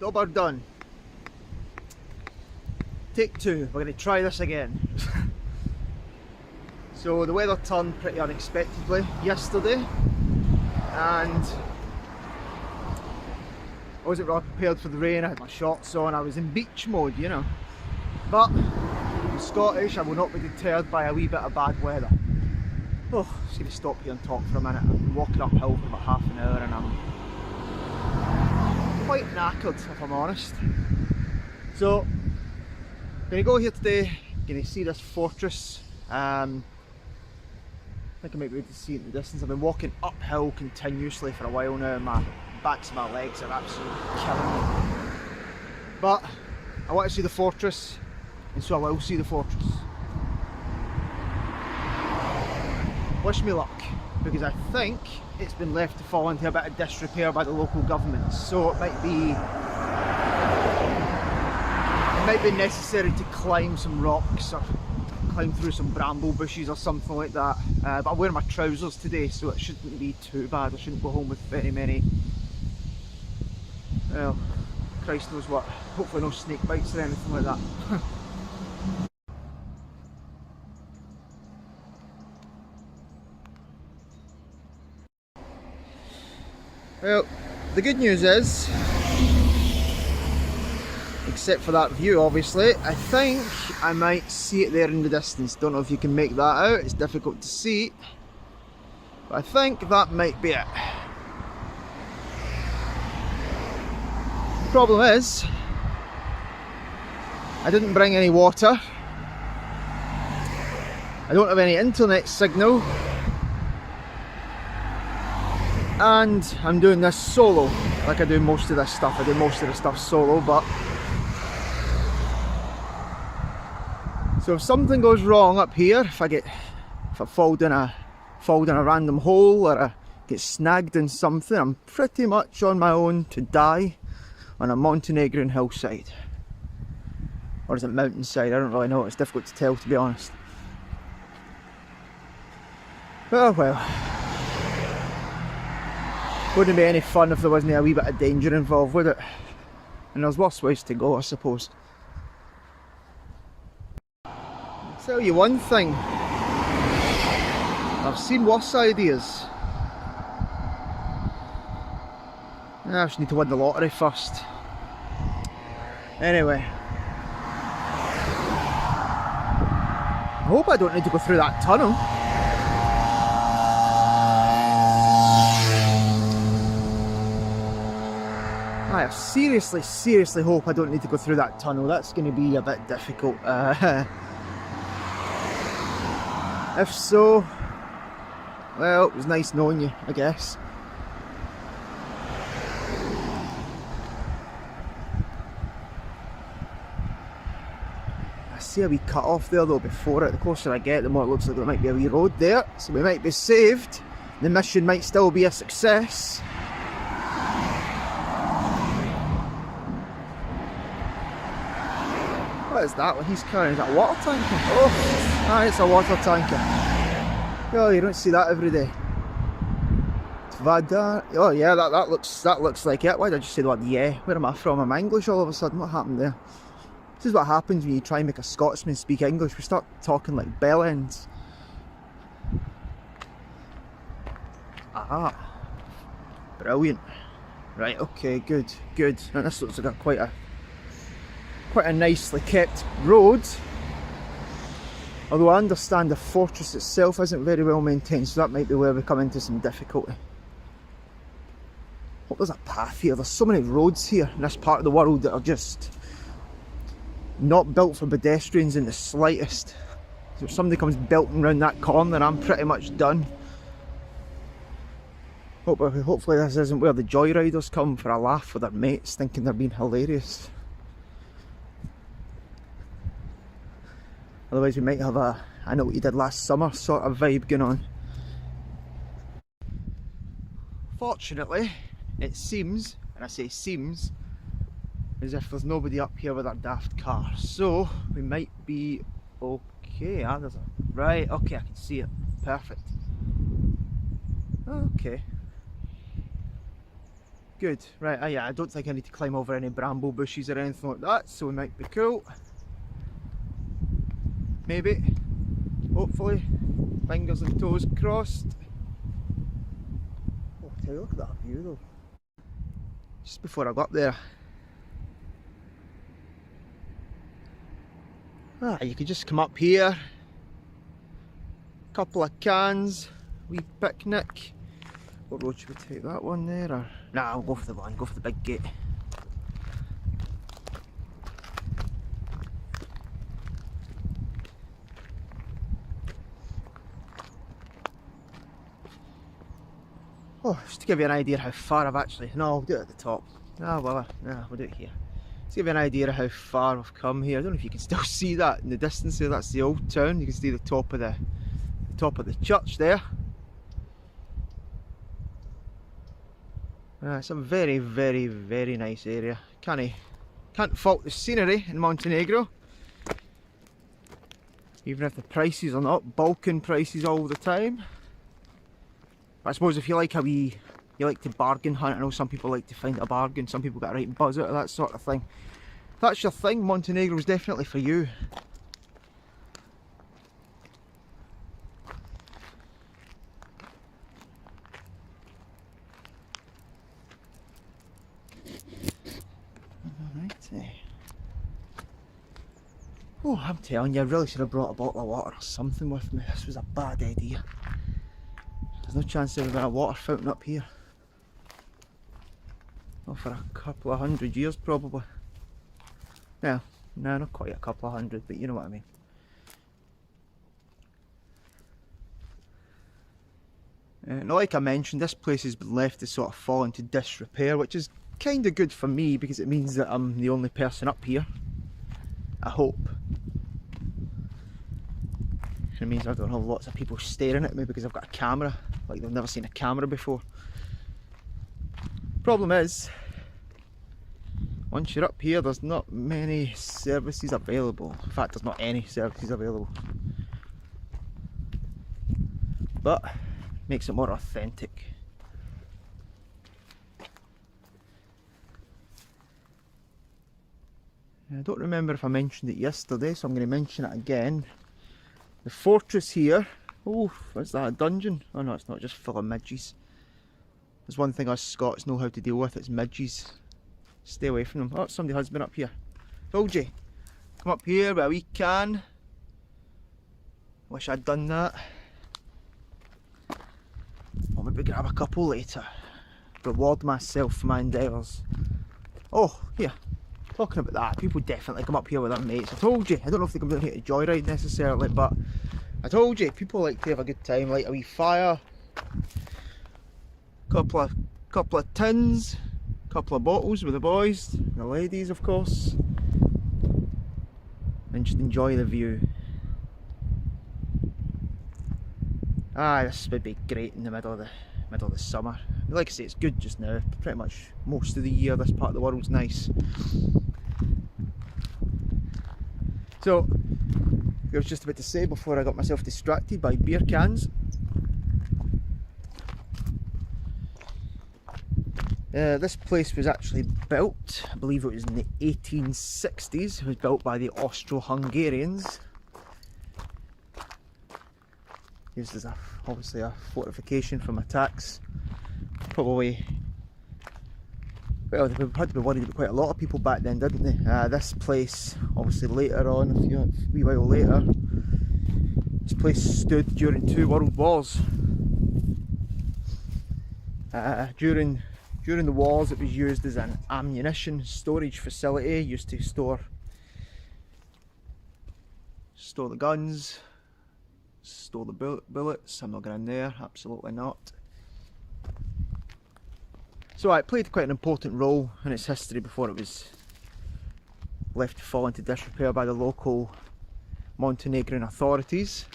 Job are done. Take two, we're going to try this again. So the weather turned pretty unexpectedly yesterday, and I wasn't really prepared for the rain. I had my shorts on, I was in beach mode, you know. But I'm Scottish, I will not be deterred by a wee bit of bad weather. Oh, just going to stop here and talk for a minute. I've been walking uphill for about half an hour and I'm quite knackered, if I'm honest. So, I'm going to go here today, going to see this fortress. I think I might be able to see it in the distance. I've been walking uphill continuously for a while now, and my backs of my legs are absolutely killing me. But I want to see the fortress, and so I will see the fortress. Wish me luck, because I think it's been left to fall into a bit of disrepair by the local government, so it might be necessary to climb some rocks or climb through some bramble bushes or something like that. But I'm wearing my trousers today, so it shouldn't be too bad. I shouldn't go home with very many, well, Christ knows what. Hopefully no snake bites or anything like that. Well, the good news is, except for that view obviously, I think I might see it there in the distance. Don't know if you can make that out, it's difficult to see, but I think that might be it. The problem is, I didn't bring any water, I don't have any internet signal, and I'm doing this solo, like I do most of this stuff. I do most of the stuff solo, but so if something goes wrong up here, if I fall down a random hole or I get snagged in something, I'm pretty much on my own to die on a Montenegrin hillside. Or is it mountainside? I don't really know, it's difficult to tell, to be honest. Well. Wouldn't be any fun if there wasn't a wee bit of danger involved with it. And there's worse ways to go, I suppose. I'll tell you one thing. I've seen worse ideas. I just need to win the lottery first. Anyway. I hope I don't need to go through that tunnel. I seriously hope I don't need to go through that tunnel. That's going to be a bit difficult. If so, well, it was nice knowing you, I guess. I see a wee cut off there though before it. The closer I get, the more it looks like there might be a wee road there. So we might be saved. The mission might still be a success. What is that? What he's carrying? Is that a water tanker? Oh, it's a water tanker. Oh, you don't see that every day. Tvada. Oh yeah, that looks like it. Why did I just say the word yeah? Where am I from? I'm English all of a sudden. What happened there? This is what happens when you try and make a Scotsman speak English. We start talking like bell ends. Ah, brilliant. Right, okay, good. Now this looks like quite a nicely kept road, although I understand the fortress itself isn't very well maintained, so that might be where we come into some difficulty. Hope there's a path here. There's so many roads here in this part of the world that are just not built for pedestrians in the slightest. So if somebody comes belting around that corner, I'm pretty much done. Hopefully this isn't where the joyriders come for a laugh with their mates thinking they're being hilarious. Otherwise we might have a I know what you did last summer sort of vibe going on. Fortunately, it seems, and I say seems, as if there's nobody up here with our daft car. So we might be okay. There's a right, okay, I can see it. Perfect. Okay. Good. Right, yeah, I don't think I need to climb over any bramble bushes or anything like that, so we might be cool. Maybe. Hopefully. Fingers and toes crossed. Oh, I tell you, look at that view though. Just before I got up there. You could just come up here. Couple of cans. Wee picnic. What road should we take? That one there? Or? Nah, I'll go for the one. Go for the big gate. Oh, just to give you an idea how far I've actually... No, I'll do it at the top. No, well, no, we'll do it here. Just to give you an idea of how far I've come here. I don't know if you can still see that in the distance there. That's the old town. You can see the top of the church there. It's a very, very, very nice area. Can't fault the scenery in Montenegro. Even if the prices are not bulking prices all the time. I suppose if you like you like to bargain hunt, I know some people like to find a bargain, some people get a right buzz out of that sort of thing. If that's your thing, Montenegro is definitely for you. Oh, I'm telling you, I really should have brought a bottle of water or something with me. This was a bad idea. There's no chance there was a water fountain up here. Not for a couple of 100 years probably. No, not quite a couple of 100, but you know what I mean. Now, like I mentioned, this place has been left to sort of fall into disrepair, which is kind of good for me because it means that I'm the only person up here. I hope. It means I don't have lots of people staring at me because I've got a camera, like they've never seen a camera before. Problem is, once you're up here, there's not many services available. In fact, there's not any services available. But makes it more authentic. I don't remember if I mentioned it yesterday, so I'm going to mention it again. The fortress here, oh, what's that, a dungeon? Oh no, it's not, just full of midges. There's one thing us Scots know how to deal with, it's midges. Stay away from them. Oh, somebody has been up here. Told you. Come up here where we can. Wish I'd done that. I'll maybe grab a couple later. Reward myself for my endeavours. Oh, here. Talking about that, people definitely come up here with their mates. I told you, I don't know if they come down here to joyride necessarily, but I told you, people like to have a good time, light a wee fire, couple of tins, couple of bottles with the boys, the ladies of course, and just enjoy the view. This would be great in the middle of the summer. Like I say, it's good just now. Pretty much most of the year this part of the world's nice. So, I was just about to say before I got myself distracted by beer cans. This place was actually built, I believe it was in the 1860s. It was built by the Austro-Hungarians. Used as obviously a fortification from attacks. Probably, well, they had to be worried about quite a lot of people back then, didn't they? This place, obviously later on, a wee while later, this place stood during 2 world wars. During the wars, it was used as an ammunition storage facility, used to store the guns, store the bullets. I'm not going in there, absolutely not. So it played quite an important role in its history before it was left to fall into disrepair by the local Montenegrin authorities.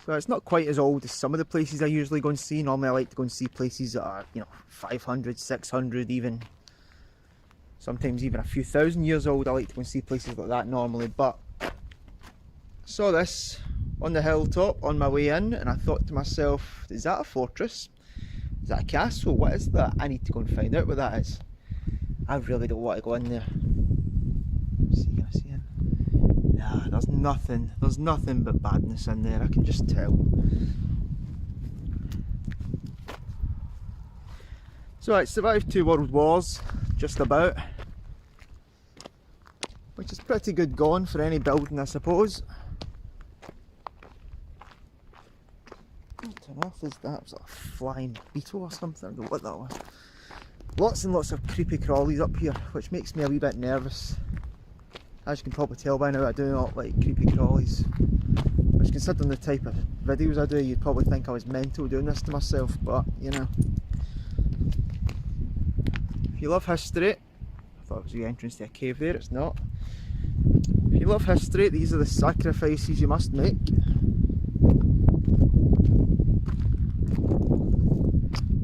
So it's not quite as old as some of the places I usually go and see. Normally I like to go and see places that are, 500, 600 even. Sometimes even a few thousand years old. I like to go and see places like that normally, but I saw this on the hilltop on my way in, and I thought to myself, is that a fortress? Is that a castle? What is that? I need to go and find out what that is. I really don't want to go in there. Can I see it? Nah, there's nothing but badness in there, I can just tell. So it survived 2 world wars, just about. Which is pretty good going for any building, I suppose. What on earth is that? It was like a flying beetle or something, I don't know what that was. Lots and lots of creepy crawlies up here, which makes me a wee bit nervous. As you can probably tell by now, I do not like creepy crawlies. Which, considering the type of videos I do, you'd probably think I was mental doing this to myself, but you know. If you love history, I thought it was the entrance to a cave there, it's not. If you love history, these are the sacrifices you must make.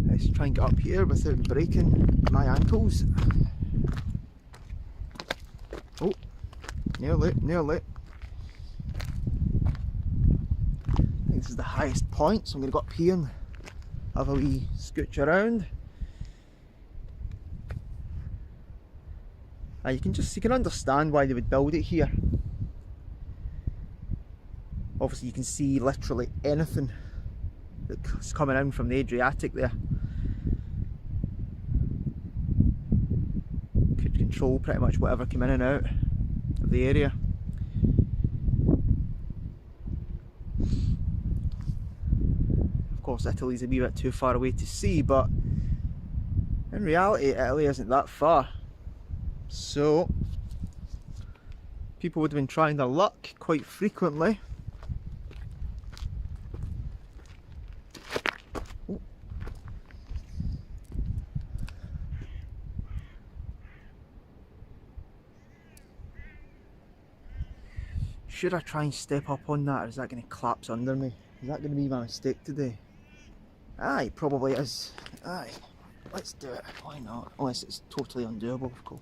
Let's try and get up here without breaking my ankles. Oh, nearly, nearly. I think this is the highest point, so I'm going to go up here and have a wee scooch around. You can understand why they would build it here. Obviously you can see literally anything that's coming in from the Adriatic there. Could control pretty much whatever came in and out of the area. Of course Italy's a wee bit too far away to see, but in reality Italy isn't that far. So people would have been trying their luck quite frequently. Ooh. Should I try and step up on that, or is that going to collapse under me? Is that going to be my mistake today? Aye, probably is. Aye, let's do it. Why not? Unless it's totally undoable, of course.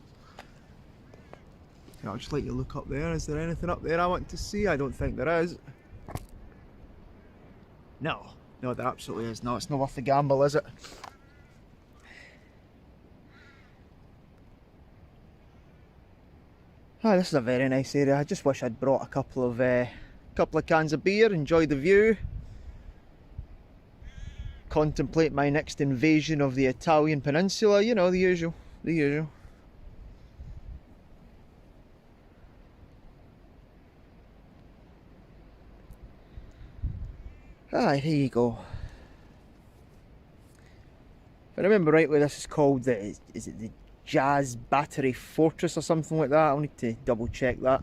I'll just let you look up there. Is there anything up there I want to see? I don't think there is. No, there absolutely is. No, it's not worth the gamble, is it? Ah, this is a very nice area. I just wish I'd brought a couple of cans of beer, enjoy the view, contemplate my next invasion of the Italian peninsula. You know, the usual, the usual. Ah, here you go. If I remember rightly, this is called the, is it the Jazz Battery Fortress or something like that? I'll need to double check that.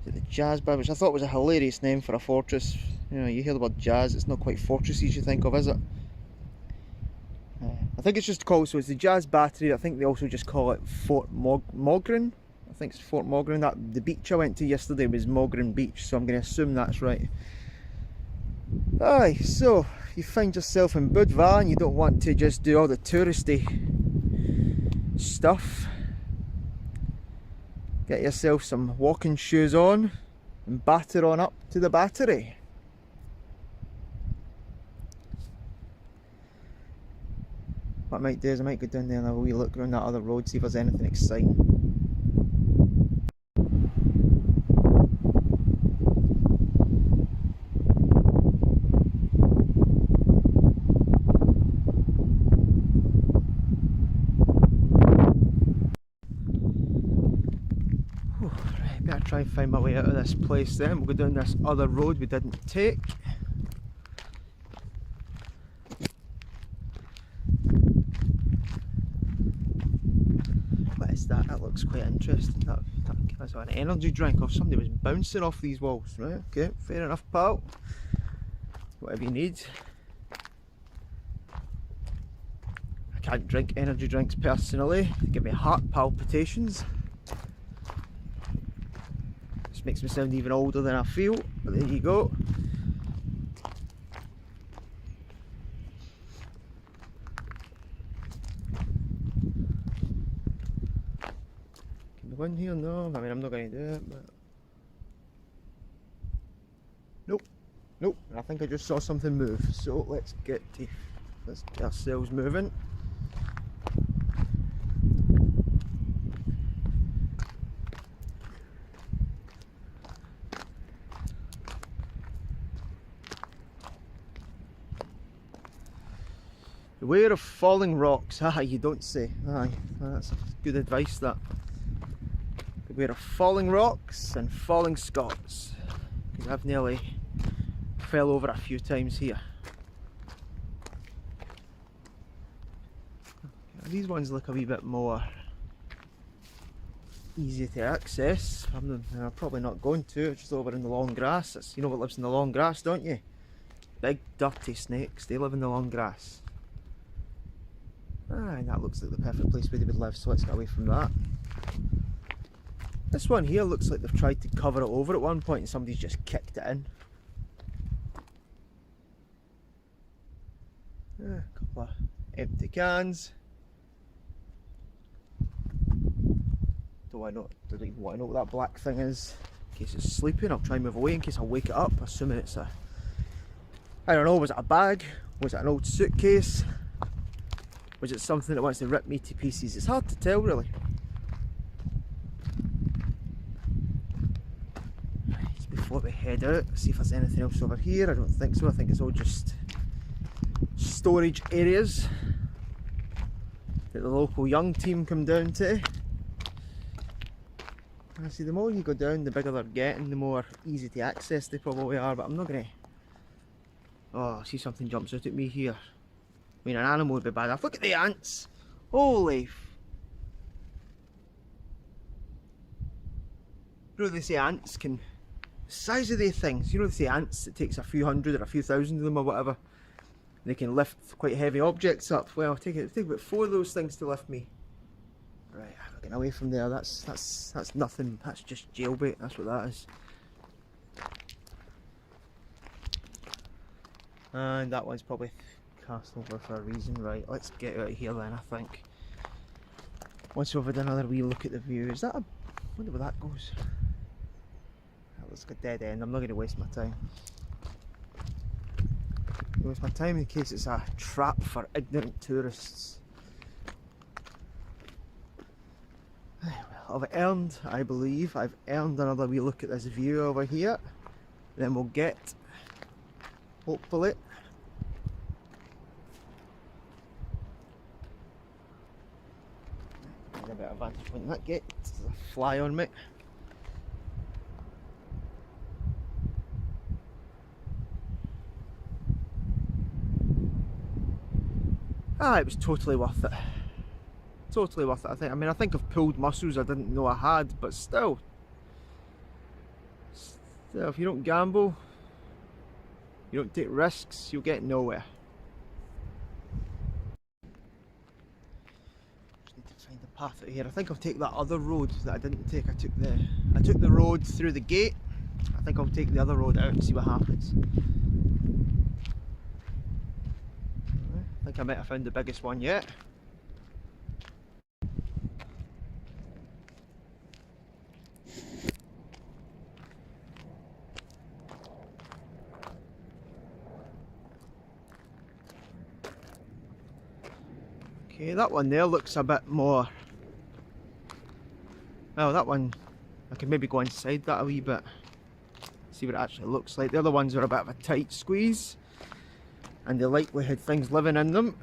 Is it the Jazz Battery? Which I thought was a hilarious name for a fortress. You know, you hear the word jazz, it's not quite fortresses you think of, is it? I think it's just called, so it's the Jazz Battery. I think they also just call it Fort Mogren. I think it's Fort Mogren. That the beach I went to yesterday was Mogren Beach, so I'm going to assume that's right. Aye, so you find yourself in Budva and you don't want to just do all the touristy stuff. Get yourself some walking shoes on and batter on up to the battery. What I might do is I might go down there and have a wee look around that other road, see if there's anything exciting. Better try and find my way out of this place then. We'll go down this other road we didn't take. What is that? That looks quite interesting. That's an energy drink, or somebody was bouncing off these walls. Right, okay, fair enough, pal. Whatever you need. I can't drink energy drinks personally. They give me heart palpitations. Makes me sound even older than I feel, but there you go. Can we go in here? No, I mean I'm not going to do it, but Nope, I think I just saw something move. So let's get ourselves moving. Beware of falling rocks. Ah, you don't say. Aye, that's good advice, that. Beware of falling rocks and falling Scots. Because I've nearly fell over a few times here. These ones look a wee bit more easy to access. I'm probably not going to. It's just over in the long grass. You know what lives in the long grass, don't you? Big dirty snakes. They live in the long grass. Ah, and that looks like the perfect place where they would live, so let's get away from that. This one here looks like they've tried to cover it over at one point and somebody's just kicked it in. A couple of empty cans. Don't even want to know what that black thing is. In case it's sleeping, I'll try and move away in case I wake it up, assuming it's a... I don't know, was it a bag? Was it an old suitcase? Was it something that wants to rip me to pieces? It's hard to tell, really. Just before we head out, see if there's anything else over here. I don't think so. I think it's all just storage areas that the local young team come down to. I see, the more you go down, the bigger they're getting, the more easy to access they probably are, but I'm not going to... Oh, I see something jumps out at me here. I mean, an animal would be bad enough. Look at the ants! Holy... You know, they say ants can... The size of these things, you know, they say ants, it takes a few hundred or a few thousand of them or whatever. They can lift quite heavy objects up. Well, it'll take about 4 of those things to lift me. Right, I'm getting away from there. That's nothing. That's just jailbait. That's what that is. And that one's probably cast over for a reason. Right, let's get out of here then, I think. Once we've had another wee look at the view. Is that a... I wonder where that goes. That looks like a dead end. I'm not going to waste my time. Waste my time in case it's a trap for ignorant tourists. Well, I believe I've earned another wee look at this view over here. Then we'll get, hopefully, a bit of vantage point that gets. There's a fly on me. Ah, it was totally worth it. Totally worth it, I think. I mean, I think I've pulled muscles I didn't know I had, but still, if you don't gamble, you don't take risks, you'll get nowhere. Just need to find a path out here. I think I'll take that other road that I didn't take. I took the road through the gate. I think I'll take the other road out and see what happens. I think I might have found the biggest one yet. Okay, that one there looks a bit more... Well, that one, I could maybe go inside that a wee bit. See what it actually looks like. The other ones are a bit of a tight squeeze. And they likely had things living in them.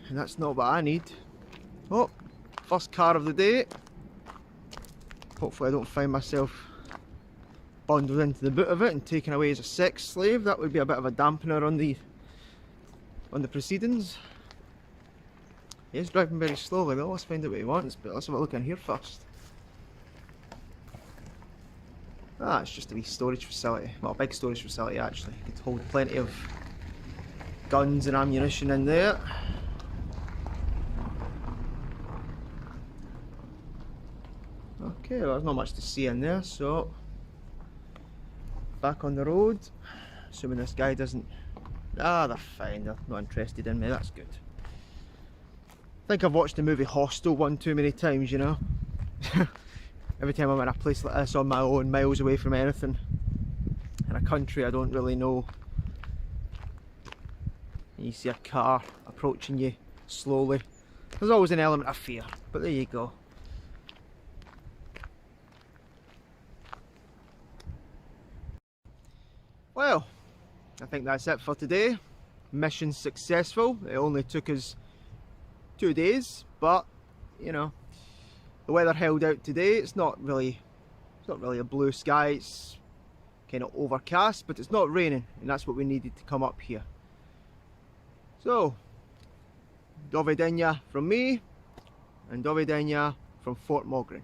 And that's not what I need. Oh, first car of the day. Hopefully I don't find myself bundled into the boot of it and taken away as a sex slave. That would be a bit of a dampener on the proceedings. He is driving very slowly. Well, let's find out what he wants, but let's have a look in here first. Ah, it's just a wee storage facility. Well, a big storage facility actually. It could hold plenty of guns and ammunition in there. Okay, well, there's not much to see in there, so back on the road. Assuming this guy doesn't... Ah, they're fine. They're not interested in me. That's good. I think I've watched the movie Hostel one too many times, you know. Every time I'm in a place like this on my own, miles away from anything, in a country I don't really know and you see a car approaching you slowly. There's always an element of fear, but there you go. Well, I think that's it for today. Mission successful. It only took us 2 days, but you know, the weather held out today. It's not really a blue sky. It's kind of overcast, but it's not raining, and that's what we needed to come up here. So, do widzenia from me, and do widzenia from Fort Mogren.